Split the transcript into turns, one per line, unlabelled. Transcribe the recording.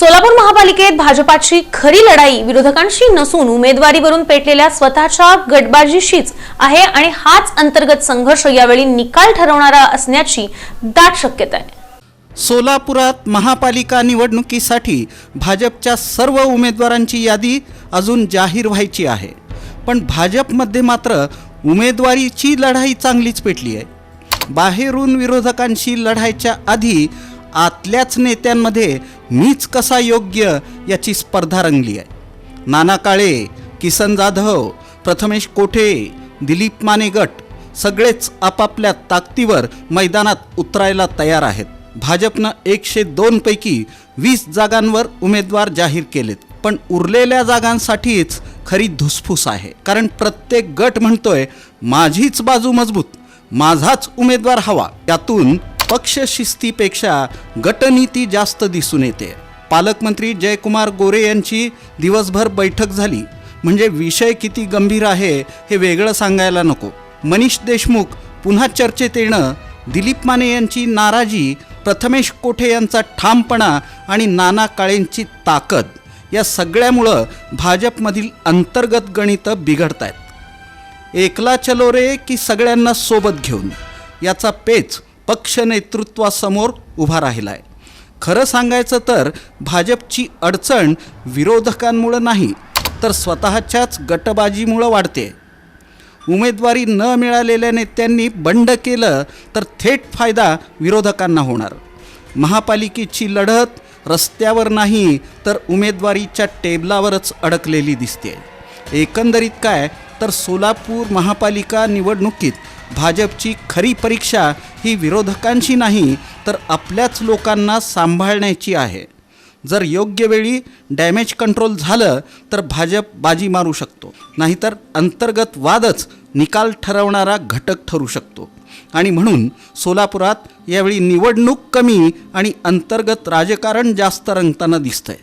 सोलापूर महापालिकेत भाजपाची खरी लढाई विरोधकांशी नसून उमेदवारीवरून पेटलेल्या स्वतःच्या गटबाजीशीच आहे आणि हाच अंतर्गत संघर्ष यावेळी निकाल ठरवणारा असण्याची दाट शक्यता आहे।
सोलापुरात महापालिका निवडणुकीसाठी भाजपच्या सर्व उमेदवारांची यादी अजून जाहीर व्हायची आहे, पण भाजपमध्ये मात्र उमेदवारीची लढाई चांगलीच पेटली आहे। बाहेरून विरोधकांशी लढायच्या आधी आतल्याच नेत्यांमध्ये मीच कसा योग्य याची स्पर्धा रंगली आहे। नाना काळे, किसन जाधव, प्रथमेश कोठे, दिलीप माने गट सगळेच आपापल्या ताकदीवर मैदानात उतरायला तयार आहेत। भाजपनं 102 पैकी 20 जागांवर उमेदवार जाहीर केलेत, पण उरलेल्या जागांसाठीच खरी धुसफूस आहे। कारण प्रत्येक गट म्हणतोय माझीच बाजू मजबूत, माझाच उमेदवार हवा। यातून पक्षशिस्तीपेक्षा गटनीती जास्त दिसून येते। पालकमंत्री जयकुमार गोरे यांची दिवसभर बैठक झाली म्हणजे विषय किती गंभीर आहे हे वेगळं सांगायला नको। मनीष देशमुख पुन्हा चर्चेत येणं, दिलीप माने यांची नाराजी, प्रथमेश कोठे यांचा ठामपणा आणि नाना काळेंची ताकद या सगळ्यामुळं भाजपमधील अंतर्गत गणितं बिघडतायत। एकला चलो रे की सगळ्यांना सोबत घेऊन याचा पेच पक्ष नेतृत्वासमोर उभा राहिला आहे। खरं सांगायचं तर भाजपची अडचण विरोधकांमुळे नाही तर स्वतःच्याच गटबाजीमुळे वाढते। उमेदवारी न मिळालेल्या नेत्यांनी बंड केलं तर थेट फायदा विरोधकांना होणार। महापालिकेची लढत रस्त्यावर नाही तर उमेदवारीच्या टेबलावरच अडकलेली दिसते। एकंदरीत काय तर सोलापूर महापालिका निवडणुकीत भाजपची खरी परीक्षा ही विरोधकांची नाही तर आपल्याच लोकांना सांभाळण्याची आहे। जर योग्य वेळी डॅमेज कंट्रोल झालं तर भाजप बाजी मारू शकतो, नाहीतर अंतर्गत वादच निकाल ठरवणारा घटक ठरू शकतो। आणि म्हणून सोलापुरात यावेळी निवडणूक कमी आणि अंतर्गत राजकारण जास्त रंगताना दिसतंय।